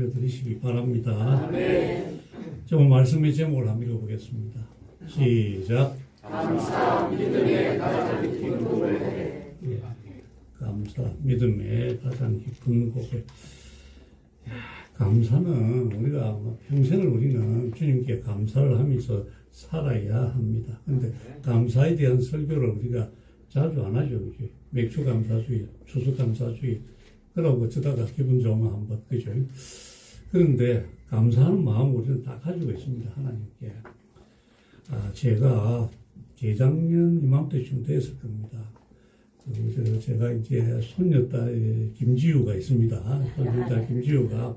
올려드리시기 바랍니다. 좀 말씀의 제목을 한번 읽어보겠습니다. 시작. 감사 믿음의 가장 깊은 고백. 예, 감사 믿음의 가장 깊은 고백. 감사는 우리가 평생을 우리는 주님께 감사를 하면서 살아야 합니다. 그런데 감사에 대한 설교를 우리가 자주 안 하죠. 그죠? 맥주 감사주의, 추수 감사주의. 그러고 어쩌다가 기분 좋으면 한번, 그죠? 그런데 감사하는 마음을 우리는 다 가지고 있습니다. 하나님께. 제가 재작년 이맘때쯤 됐을 겁니다. 제가 이제 손녀딸 김지우가 있습니다. 손녀딸 김지우가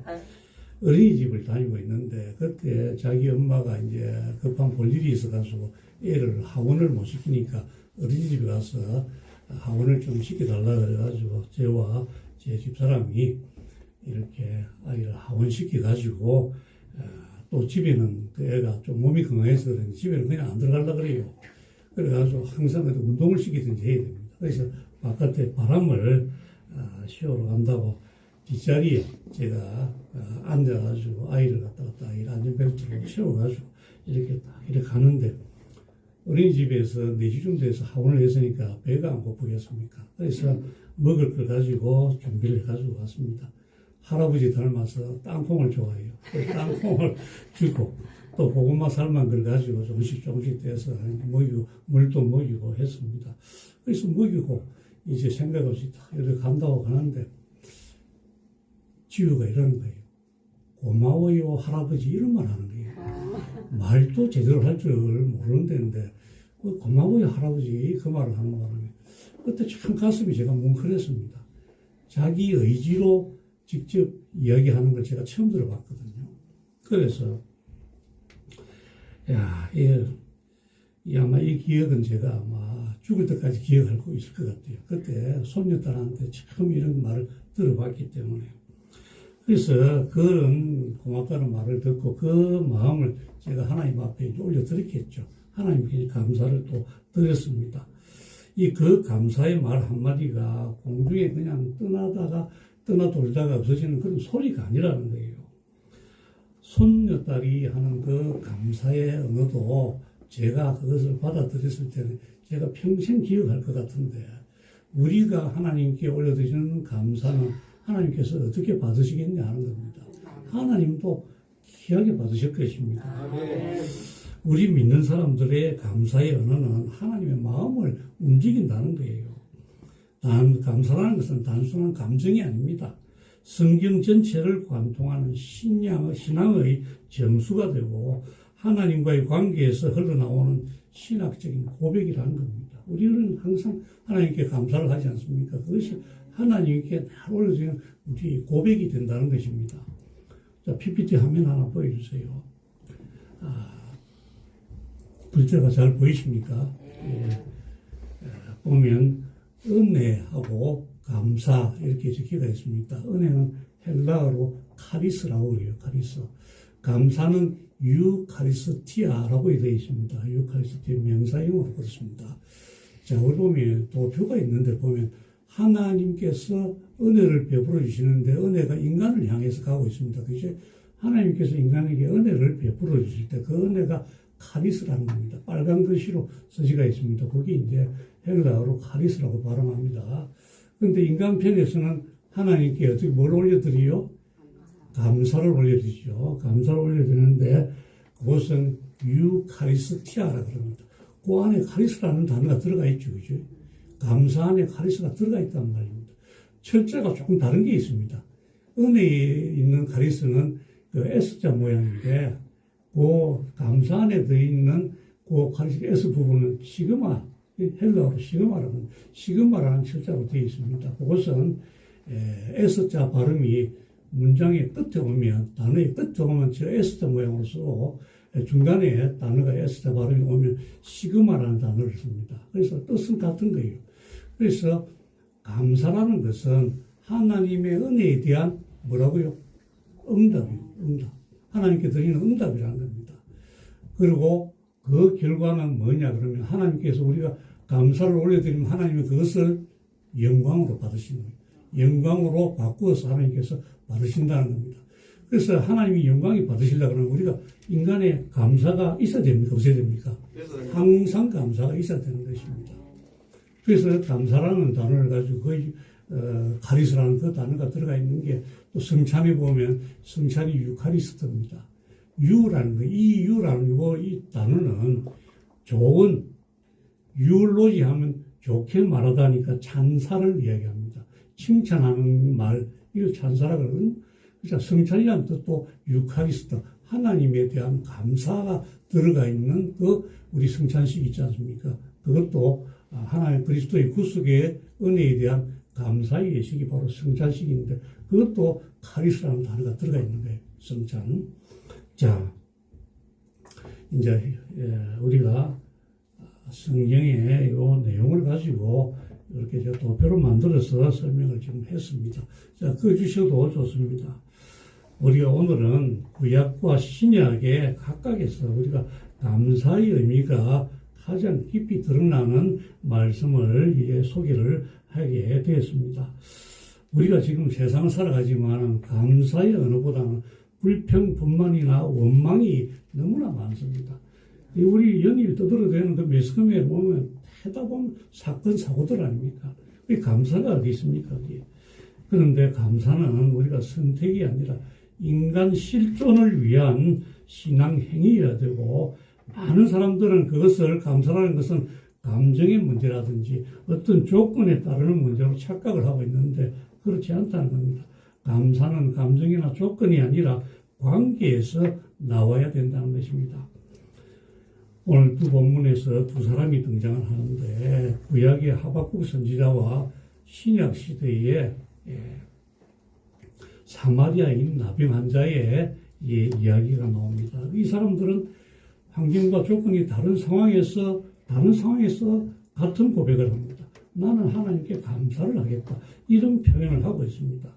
어린이집을 다니고 있는데, 그때 자기 엄마가 이제 급한 볼일이 있어가지고 애를 하원을 못 시키니까 어린이집에 가서 하원을 좀 시켜달라 그래가지고 저와 제 집사람이 이렇게 아이를 하원시켜가지고 또 집에는 그 애가 좀 몸이 건강해서 그런지 집에는 그냥 안 들어가려고 그래요. 그래가지고 항상 운동을 시키든지 해야 됩니다. 그래서 바깥에 바람을 쉬어러 간다고 뒷자리에 제가 앉아가지고 아이를 갖다가 안전벨트로 채워가지고 이렇게 가는데 어린이집에서 4시쯤 돼서 하원을 했으니까 배가 안 고프겠습니까? 그래서 먹을 걸 가지고 준비를 해가지고 왔습니다. 할아버지 닮아서 땅콩을 좋아해요. 땅콩을 주고 또 고구마 삶은 걸 가지고 조금씩 떼서 먹이고 물도 먹이고 했습니다. 그래서 먹이고 이제 생각 없이 다 이렇게 간다고 하는데 지우가 이러는 거예요. 고마워요 할아버지 이런 말 하는 거예요. 말도 제대로 할 줄 모르는데 고마워요 할아버지 그 말을 하는 바람에 그때 참 가슴이 제가 뭉클했습니다. 자기 의지로 직접 이야기하는 걸 제가 처음 들어봤거든요. 그래서 아마 이 기억은 제가 아마 죽을 때까지 기억하고 있을 것 같아요. 그때 손녀딸한테 처음 이런 말을 들어봤기 때문에. 그래서 그런 고맙다는 말을 듣고 그 마음을 제가 하나님 앞에 올려드렸겠죠. 하나님께 감사를 또 드렸습니다. 그 감사의 말 한마디가 공중에 그냥 떠나돌다가 없어지는 그런 소리가 아니라는 거예요. 손녀딸이 하는 그 감사의 언어도 제가 그것을 받아들였을 때는 제가 평생 기억할 것 같은데 우리가 하나님께 올려드리는 감사는 하나님께서 어떻게 받으시겠냐 하는 겁니다. 하나님도 귀하게 받으실 것입니다. 우리 믿는 사람들의 감사의 언어는 하나님의 마음을 움직인다는 거예요. 감사라는 것은 단순한 감정이 아닙니다. 성경 전체를 관통하는 신앙의 점수가 되고 하나님과의 관계에서 흘러나오는 신학적인 고백이라는 겁니다. 우리는 항상 하나님께 감사를 하지 않습니까? 그것이 하나님께 올려드리는 우리 고백이 된다는 것입니다. 자, PPT 화면 하나 보여주세요. 글자가 잘 보이십니까? 예. 보면 은혜하고 감사 이렇게 적혀가 있습니다. 은혜는 헬라어로 카리스라고 그래요. 카리스. 감사는 유카리스티아라고 되어 있습니다. 유카리스티아 명사형으로 그렇습니다. 자, 우리 보면 도표가 있는데 보면 하나님께서 은혜를 베풀어 주시는데 은혜가 인간을 향해서 가고 있습니다. 그죠? 하나님께서 인간에게 은혜를 베풀어 주실 때 그 은혜가 카리스라는 겁니다. 빨간 글씨로 써지가 있습니다. 거기 이제 헬라어로 카리스라고 발음합니다. 그런데 인간 편에서는 하나님께 어떻게 뭘 올려드리요? 감사를 올려드리죠. 감사를 올려드리는데 그것은 유카리스티아라 그럽니다. 그 안에 카리스라는 단어가 들어가 있죠. 그죠? 감사 안에 카리스가 들어가 있단 말입니다. 철자가 조금 다른 게 있습니다. 은혜에 있는 카리스는 그 S자 모양인데 그 감사 안에 들어있는 그 카리스 S 부분은 시그마, 헬라어로 시그마라는 철자로 되어 있습니다. 그것은 S자 발음이 문장의 끝에 오면, 단어의 끝에 오면 저 S자 모양으로 쓰고 중간에 단어가 S자 발음이 오면 시그마라는 단어를 씁니다. 그래서 뜻은 같은 거예요. 그래서 감사라는 것은 하나님의 은혜에 대한 뭐라고요? 응답이요. 응답. 하나님께 드리는 응답이라는 겁니다. 그리고 그 결과는 뭐냐 그러면 하나님께서 우리가 감사를 올려드리면 하나님은 그것을 영광으로 받으시는 거예요. 영광으로 바꾸어서 하나님께서 받으신다는 겁니다. 그래서 하나님이 영광이 받으시려고 하면 우리가 인간의 감사가 있어야 됩니까? 없어야 됩니까? 항상 감사가 있어야 되는 것입니다. 그래서 감사라는 단어를 가지고 거의 카리스라는 그 단어가 들어가 있는 게 또 성찬에 보면 성찬이 유카리스트입니다. 유라는 거, 이 유라는 거, 이 단어는 좋은, 유로지 하면 좋게 말하다니까 찬사를 이야기합니다. 칭찬하는 말, 이거 찬사라 그러거든요. 그러니까 성찬이라는 뜻도 유카리스트, 하나님에 대한 감사가 들어가 있는 그 우리 성찬식 있지 않습니까? 그것도 하나님 그리스도의 구속의 은혜에 대한 감사의 예식이 바로 성찬식인데 그것도 카리스라는 단어가 들어가 있는 거예요. 성찬. 자, 이제 우리가 성경의 이 내용을 가지고 이렇게 제가 도표로 만들어서 설명을 지금 했습니다. 자, 그거 주셔도 좋습니다. 우리가 오늘은 구약과 신약의 각각에서 우리가 감사의 의미가 가장 깊이 드러나는 말씀을 이제 소개를 하게 되었습니다. 우리가 지금 세상을 살아가지만 감사의 언어보다는 불평, 분만이나 원망이 너무나 많습니다. 우리 연일 떠들어대는 그 매스컴에 보면 해다 보면 사건, 사고들 아닙니까? 감사가 어디 있습니까? 어디? 그런데 감사는 우리가 선택이 아니라 인간 실존을 위한 신앙 행위여야 되고 많은 사람들은 그것을 감사라는 것은 감정의 문제라든지 어떤 조건에 따르는 문제로 착각을 하고 있는데 그렇지 않다는 겁니다. 감사는 감정이나 조건이 아니라 관계에서 나와야 된다는 것입니다. 오늘 두 본문에서 두 사람이 등장을 하는데 구약의 하박국 선지자와 신약 시대의 사마리아인 나병 환자의 이야기가 나옵니다. 이 사람들은 환경과 조건이 다른 상황에서 같은 고백을 합니다. 나는 하나님께 감사를 하겠다. 이런 표현을 하고 있습니다.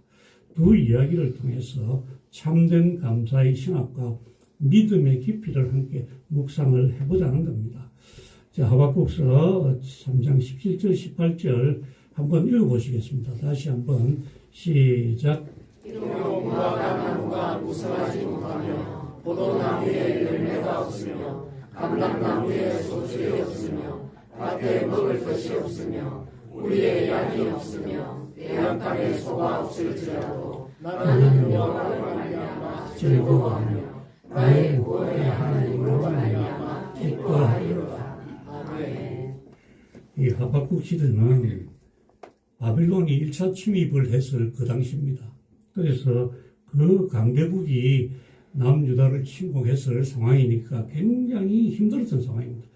두 이야기를 통해서 참된 감사의 신학과 믿음의 깊이를 함께 묵상을 해보자는 겁니다. 자, 하박국서 3장 17절, 18절 한번 읽어보시겠습니다. 다시 한번 시작. 이러므로 무화과 나무가 무성하지 못하며 포도나무에 열매가 없으며 감람나무에 소출이 없으며 밭에 먹을 것이 없으며 우리의 양이 없으며 배양 땅에 소가 없을지라도 나는 여호와를 말미암아 즐거워하며 나의 구원의 하나님으로 말미암아 기뻐하리로다. 아멘. 이 하박국 시대는 바빌론이 1차 침입을 했을 그 당시입니다. 그래서 그 강대국이 남유다를 침공했을 상황이니까 굉장히 힘들었던 상황입니다.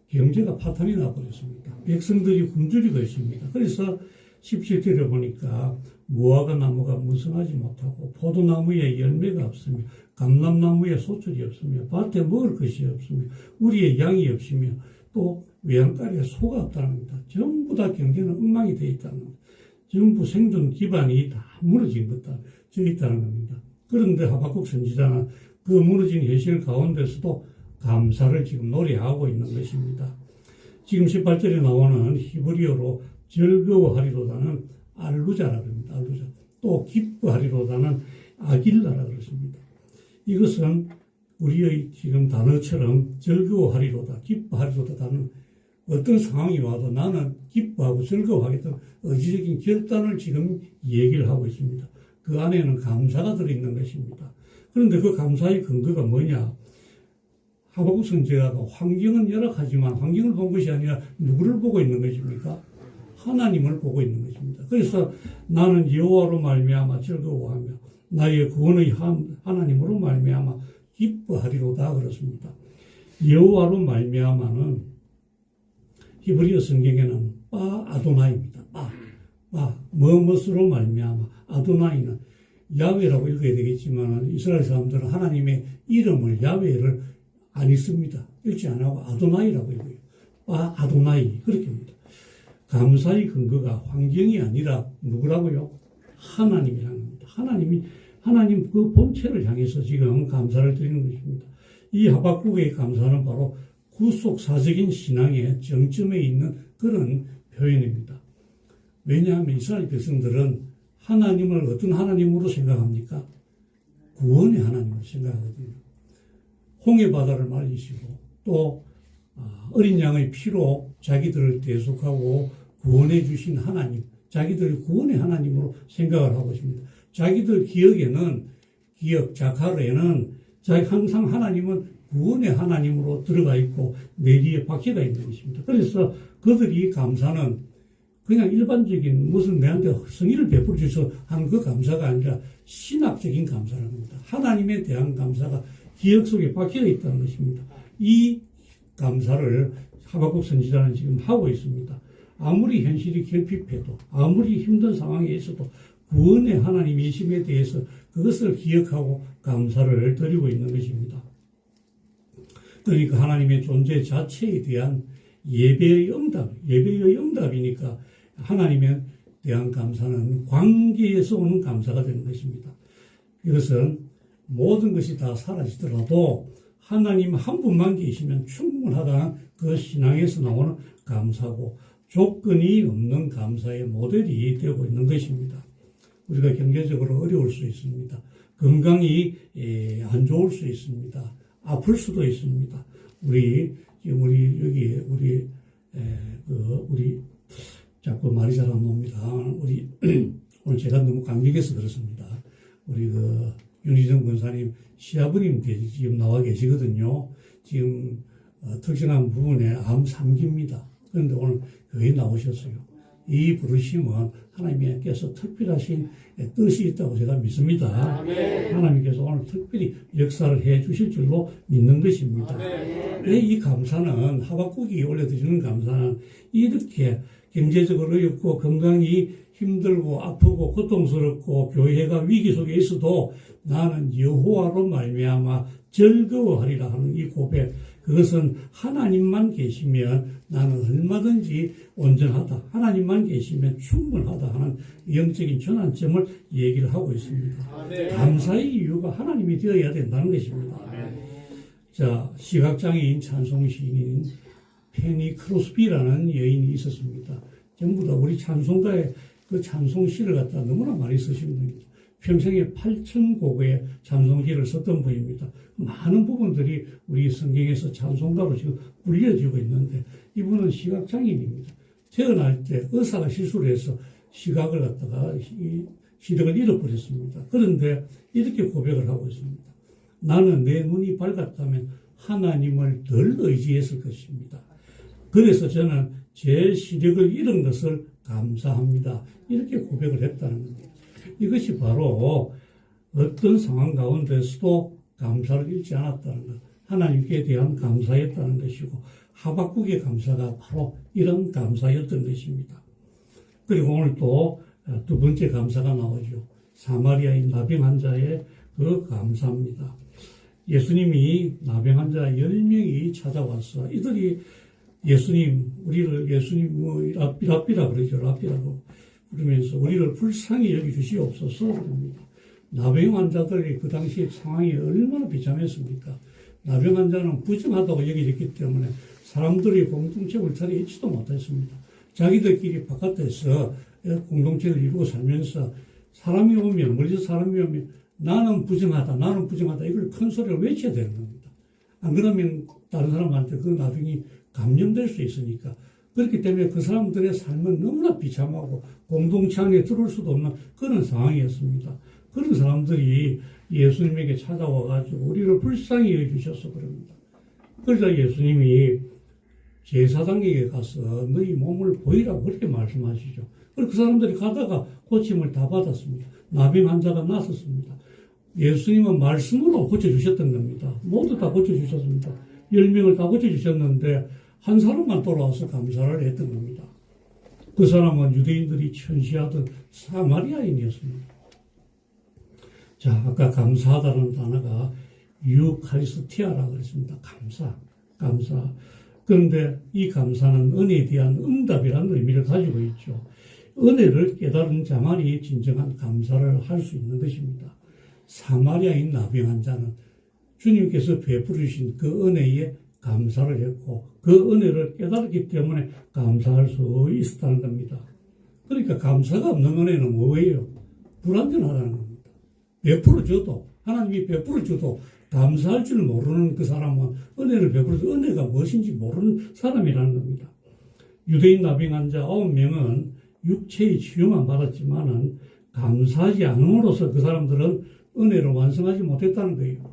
경제가 파탄이 나버렸습니다. 백성들이 굶주리고 있습니다. 그래서 17절에 보니까 무화과 나무가 무성하지 못하고 포도나무에 열매가 없으며 감람나무에 소출이 없으며 밭에 먹을 것이 없으며 우리의 양이 없으며 또 외양간에 소가 없다는 겁니다. 전부 다 경제는 엉망이 되어 있다는 겁니다. 전부 생존 기반이 다 무너진 것다 져 있다는 겁니다. 그런데 하박국 선지자는 그 무너진 현실 가운데서도 감사를 지금 노래하고 있는 것입니다. 지금 18절에 나오는 히브리어로 즐거워하리로다는 알루자라 그럽니다. 알루자. 또 기뻐하리로다는 아길라라 그렇습니다. 이것은 우리의 지금 단어처럼 즐거워하리로다, 기뻐하리로다는 어떤 상황이 와도 나는 기뻐하고 즐거워하겠다는 의지적인 결단을 지금 얘기를 하고 있습니다. 그 안에는 감사가 들어있는 것입니다. 그런데 그 감사의 근거가 뭐냐? 하박국 선지자가 환경은 열악하지만 환경을 본 것이 아니라 누구를 보고 있는 것입니까? 하나님을 보고 있는 것입니다. 그래서 나는 여호와로 말미암아 즐거워하며 나의 구원의 하나님으로 말미암아 기뻐하리로다 그렇습니다. 여호와로 말미암아는 히브리어 성경에는 바 아도나이입니다. 무엇으로 말미암아 아도나이는 야훼라고 읽어야 되겠지만 이스라엘 사람들은 하나님의 이름을 야훼를 안 읽습니다. 읽지 안 하고 아도나이라고 읽어요. 아도나이 그렇게 합니다. 감사의 근거가 환경이 아니라 누구라고요? 하나님이라는 겁니다. 하나님 그 본체를 향해서 지금 감사를 드리는 것입니다. 이 하박국의 감사는 바로 구속사적인 신앙의 정점에 있는 그런 표현입니다. 왜냐하면 이스라엘 백성들은 하나님을 어떤 하나님으로 생각합니까? 구원의 하나님을 생각하거든요. 홍해 바다를 말리시고 또 어린 양의 피로 자기들을 대속하고 구원해 주신 하나님, 자기들 구원의 하나님으로 생각을 하고 있습니다. 자기들 자카르에는 항상 하나님은 구원의 하나님으로 들어가 있고 내리에 박혀가 있는 것입니다. 그래서 그들이 감사는 그냥 일반적인 무슨 내한테 성의를 베풀어 주셔서 하는 그 감사가 아니라 신학적인 감사라는 겁니다. 하나님에 대한 감사가 기억 속에 박혀 있다는 것입니다. 이 감사를 하박국 선지자는 지금 하고 있습니다. 아무리 현실이 결핍해도 아무리 힘든 상황에 있어도 구원의 하나님이심에 대해서 그것을 기억하고 감사를 드리고 있는 것입니다. 그러니까 하나님의 존재 자체에 대한 예배의 응답이니까 하나님에 대한 감사는 관계에서 오는 감사가 되는 것입니다. 이것은 모든 것이 다 사라지더라도 하나님 한 분만 계시면 충분하다는 그 신앙에서 나오는 감사고 조건이 없는 감사의 모델이 되고 있는 것입니다. 우리가 경제적으로 어려울 수 있습니다. 건강이 안 좋을 수 있습니다. 아플 수도 있습니다. 우리 자꾸 말이 잘 안 나옵니다. 오늘 제가 너무 감격해서 그렇습니다. 우리 윤희정 권사님 시아버님 지금 나와 계시거든요. 지금 특정한 부분에 암 3기입니다. 그런데 오늘 거의 나오셨어요. 이 부르심은 하나님께서 특별하신 뜻이 있다고 제가 믿습니다. 하나님께서 오늘 특별히 역사를 해 주실 줄로 믿는 것입니다. 이 감사는 하박국이 올려드리는 감사는 이렇게 경제적으로 어렵고 건강이 힘들고 아프고 고통스럽고 교회가 위기 속에 있어도 나는 여호와로 말미암아 즐거워하리라 하는 이 고백, 그것은 하나님만 계시면 나는 얼마든지 온전하다, 하나님만 계시면 충분하다 하는 영적인 전환점을 얘기를 하고 있습니다. 감사의 이유가 하나님이 되어야 된다는 것입니다. 자, 시각장애인 찬송시인인 페니 크로스비라는 여인이 있었습니다. 전부 다 우리 찬송가에 그 찬송시를 갖다 너무나 많이 쓰신 분입니다. 평생에 8,000곡의 찬송시를 썼던 분입니다. 많은 부분들이 우리 성경에서 찬송가로 지금 불려지고 있는데 이분은 시각장애인입니다. 태어날 때 의사가 실수를 해서 시각을 갖다가 시력을 잃어버렸습니다. 그런데 이렇게 고백을 하고 있습니다. 나는 내 눈이 밝았다면 하나님을 덜 의지했을 것입니다. 그래서 저는 제 시력을 잃은 것을 감사합니다. 이렇게 고백을 했다는 겁니다. 이것이 바로 어떤 상황 가운데서도 감사를 잃지 않았다는 것, 하나님께 대한 감사였다는 것이고 하박국의 감사가 바로 이런 감사였던 것입니다. 그리고 오늘 또 두 번째 감사가 나오죠. 사마리아인 나병 환자의 그 감사입니다. 예수님이 나병 환자 10명이 찾아와서 이들이 예수님 랍비라 그러죠. 랍비라고 부르면서 우리를 불쌍히 여겨주시옵소서 그럽니다. 나병 환자들이 그 당시 상황이 얼마나 비참했습니까? 나병 환자는 부정하다고 여겨졌기 때문에 사람들이 공동체 울타리에 있지도 못했습니다. 자기들끼리 바깥에서 공동체를 이루고 살면서 사람이 오면, 멀리서 사람이 오면 나는 부정하다 이걸 큰 소리로 외쳐야 되는 겁니다. 안 그러면 다른 사람한테 그 나병이 감염될 수 있으니까. 그렇기 때문에 그 사람들의 삶은 너무나 비참하고 공동체 안에 들어올 수도 없는 그런 상황이었습니다. 그런 사람들이 예수님에게 찾아와가지고 우리를 불쌍히 여겨주셔서 그럽니다. 그러자 예수님이 제사장에게 가서 너희 몸을 보이라고 그렇게 말씀하시죠. 그리고 그 사람들이 가다가 고침을 다 받았습니다. 나병 환자가 났었습니다. 예수님은 말씀으로 고쳐주셨던 겁니다. 모두 다 고쳐주셨습니다. 10명을 다 고쳐주셨는데 한 사람만 돌아와서 감사를 했던 겁니다. 그 사람은 유대인들이 천시하던 사마리아인이었습니다. 자, 아까 감사하다는 단어가 유카리스티아라고 그랬습니다. 감사. 그런데 이 감사는 은혜에 대한 응답이라는 의미를 가지고 있죠. 은혜를 깨달은 자만이 진정한 감사를 할 수 있는 것입니다. 사마리아인 나병 환자는 주님께서 베풀으신 그 은혜에 감사를 했고 그 은혜를 깨달았기 때문에 감사할 수 있었다는 겁니다. 그러니까 감사가 없는 은혜는 뭐예요? 불완전하다는 겁니다. 베풀어줘도 하나님이 베풀어 줘도 감사할 줄 모르는 그 사람은 은혜를 베풀어도 은혜가 무엇인지 모르는 사람이라는 겁니다. 유대인 나병 환자 9명은 육체의 치유만 받았지만은 감사하지 않음으로써 그 사람들은 은혜를 완성하지 못했다는 거예요.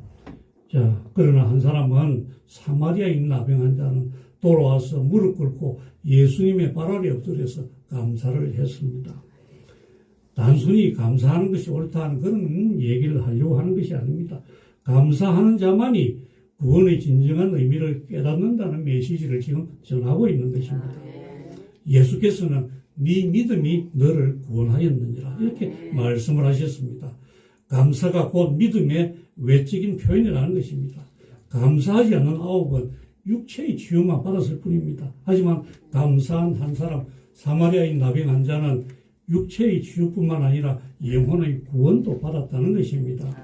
자, 그러나 한 사람은 사마리아인 나병 환자는 돌아와서 무릎 꿇고 예수님의 발 아래 엎드려서 감사를 했습니다. 단순히 감사하는 것이 옳다는 그런 얘기를 하려고 하는 것이 아닙니다. 감사하는 자만이 구원의 진정한 의미를 깨닫는다는 메시지를 지금 전하고 있는 것입니다. 예수께서는 네 믿음이 너를 구원하였느니라 이렇게 말씀을 하셨습니다. 감사가 곧 믿음의 외적인 표현이라는 것입니다. 감사하지 않는 9은 육체의 치유만 받았을 뿐입니다. 하지만 감사한 한 사람 사마리아인 나병 환자는 육체의 치유뿐만 아니라 영혼의 구원도 받았다는 것입니다.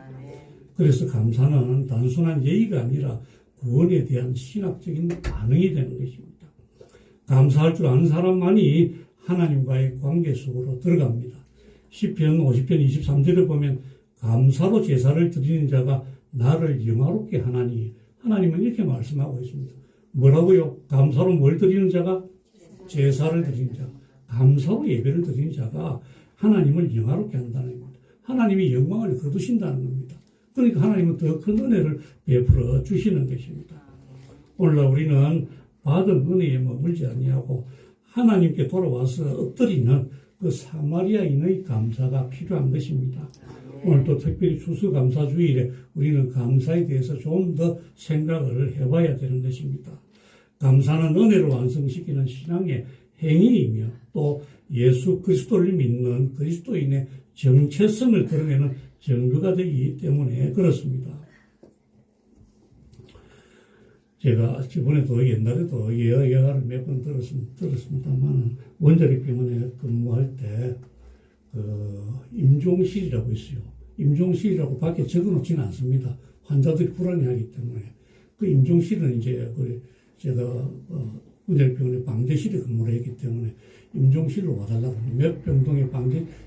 그래서 감사는 단순한 예의가 아니라 구원에 대한 신학적인 반응이 되는 것입니다. 감사할 줄 아는 사람만이 하나님과의 관계 속으로 들어갑니다. 시편 50편 23절에 보면 감사로 제사를 드리는 자가 나를 영화롭게 하나니 하나님은 이렇게 말씀하고 있습니다. 뭐라고요? 감사로 뭘 드리는 자가? 제사를 드리는 자. 감사로 예배를 드리는 자가 하나님을 영화롭게 한다는 겁니다. 하나님이 영광을 거두신다는 겁니다. 그러니까 하나님은 더 큰 은혜를 베풀어 주시는 것입니다. 오늘날 우리는 받은 은혜에 머물지 아니하고 하나님께 돌아와서 엎드리는 그 사마리아인의 감사가 필요한 것입니다. 오늘도 특별히 추수감사주일에 우리는 감사에 대해서 좀 더 생각을 해봐야 되는 것입니다. 감사는 은혜를 완성시키는 신앙의 행위이며 또 예수 그리스도를 믿는 그리스도인의 정체성을 드러내는 증거가 되기 때문에 그렇습니다. 제가 저번에도 옛날에도 예화를 몇 번 들었습니다만 원자력 병원에 근무할 때 임종실이라고 있어요. 임종실이라고 밖에 적어놓지는 않습니다. 환자들이 불안해하기 때문에 그 임종실은 이제 제가 원자력 병원의 방대실에 근무를 했기 때문에 임종실로 와달라고 하면 몇 병동의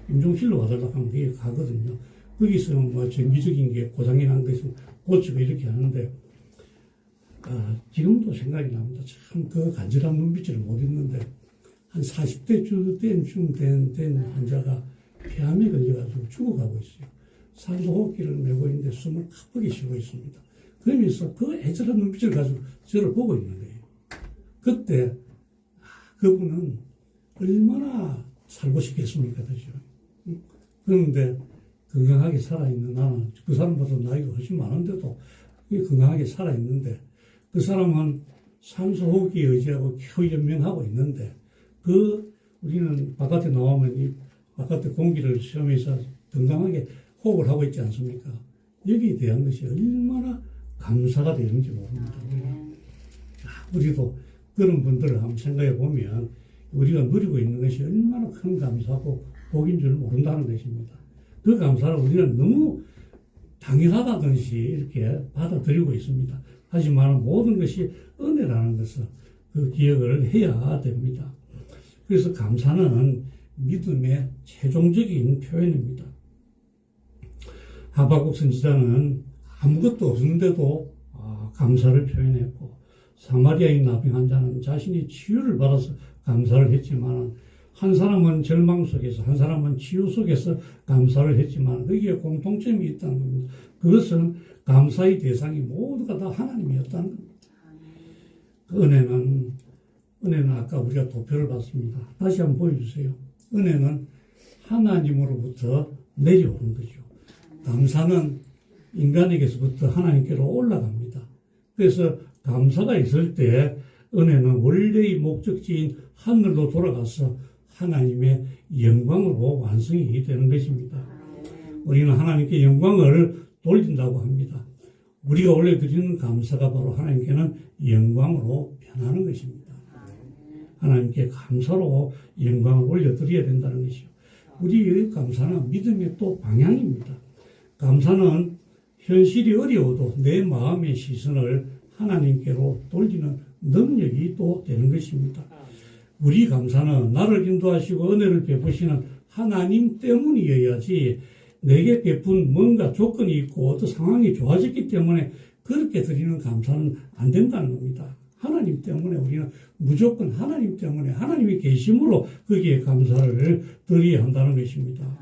임종실로 와달라고 하면 거기 가거든요. 거기서 뭐 정기적인 게 고장이 난 거 있으면 고치고 이렇게 하는데 지금도 생각이 납니다. 참 그 간절한 눈빛을 못 잊는데 한 40대쯤 된 환자가 폐암에 걸려가지고 죽어가고 있어요. 산소호흡기를 메고 있는데 숨을 가쁘게 쉬고 있습니다. 그러면서 그 애절한 눈빛을 가지고 저를 보고 있는 거예요. 그때 그분은 얼마나 살고 싶겠습니까, 그죠? 그런데 건강하게 살아있는 나는 그 사람보다 나이가 훨씬 많은데도 건강하게 살아있는데 그 사람은 산소호흡기에 의지하고 겨우 연명하고 있는데 우리는 바깥에 나오면 이 바깥에 공기를 시험해서 건강하게 호흡을 하고 있지 않습니까? 여기에 대한 것이 얼마나 감사가 되는지 모릅니다. 우리도 그런 분들을 한번 생각해 보면 우리가 누리고 있는 것이 얼마나 큰 감사고 복인 줄 모른다는 것입니다. 그 감사를 우리는 너무 당연하다듯이 이렇게 받아들이고 있습니다. 하지만 모든 것이 은혜라는 것을 그 기억을 해야 됩니다. 그래서 감사는 믿음의 최종적인 표현입니다. 하박국 선지자는 아무것도 없는데도 감사를 표현했고 사마리아인 나병 환자는 자신이 치유를 받아서 감사를 했지만 한 사람은 절망 속에서 한 사람은 치유 속에서 감사를 했지만 거기에 공통점이 있다는 겁니다. 그것은 감사의 대상이 모두가 다 하나님이었다는 겁니다. 그 은혜는 아까 우리가 도표를 봤습니다. 다시 한번 보여주세요. 은혜는 하나님으로부터 내려오는 거죠. 감사는 인간에게서부터 하나님께로 올라갑니다. 그래서 감사가 있을 때 은혜는 원래의 목적지인 하늘로 돌아가서 하나님의 영광으로 완성이 되는 것입니다. 우리는 하나님께 영광을 돌린다고 합니다. 우리가 원래 드리는 감사가 바로 하나님께는 영광으로 변하는 것입니다. 하나님께 감사로 영광을 올려드려야 된다는 것이요. 우리의 감사는 믿음의 또 방향입니다. 감사는 현실이 어려워도 내 마음의 시선을 하나님께로 돌리는 능력이 또 되는 것입니다. 우리 감사는 나를 인도하시고 은혜를 베푸시는 하나님 때문이어야지 내게 베푼 뭔가 조건이 있고 어떤 상황이 좋아졌기 때문에 그렇게 드리는 감사는 안 된다는 겁니다. 하나님 때문에 우리는 무조건 하나님 때문에 하나님이 계심으로 거기에 감사를 드려야 한다는 것입니다.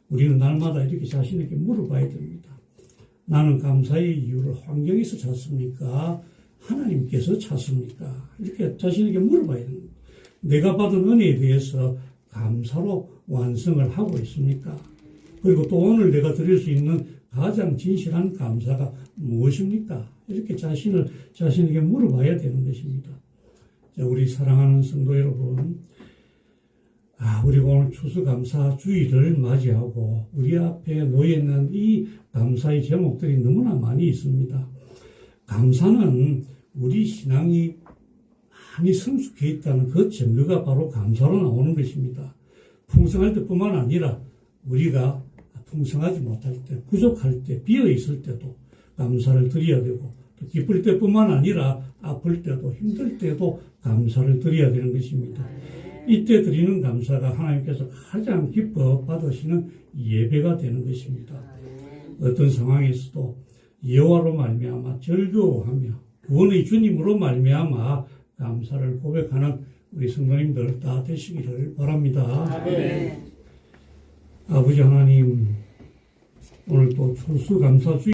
우리는 날마다 이렇게 자신에게 물어봐야 됩니다. 나는 감사의 이유를 환경에서 찾습니까? 하나님께서 찾습니까? 이렇게 자신에게 물어봐야 됩니다. 내가 받은 은혜에 대해서 감사로 완성을 하고 있습니까? 그리고 또 오늘 내가 드릴 수 있는 가장 진실한 감사가 무엇입니까? 이렇게 자신에게 물어봐야 되는 것입니다. 자, 우리 사랑하는 성도 여러분, 우리가 오늘 추수감사주의를 맞이하고 우리 앞에 놓여있는 이 감사의 제목들이 너무나 많이 있습니다. 감사는 우리 신앙이 많이 성숙해 있다는 그 증거가 바로 감사로 나오는 것입니다. 풍성할 때뿐만 아니라 우리가 풍성하지 못할 때, 부족할 때, 비어있을 때도 감사를 드려야 되고, 또 기쁠 때뿐만 아니라 아플 때도 힘들 때도 감사를 드려야 되는 것입니다. 이때 드리는 감사가 하나님께서 가장 기뻐 받으시는 예배가 되는 것입니다. 어떤 상황에서도 여호와로 말미암아 즐거워하며 구원의 주님으로 말미암아 감사를 고백하는 우리 성도님들 다 되시기를 바랍니다. 아버지 하나님, 오늘 또 추수감사주의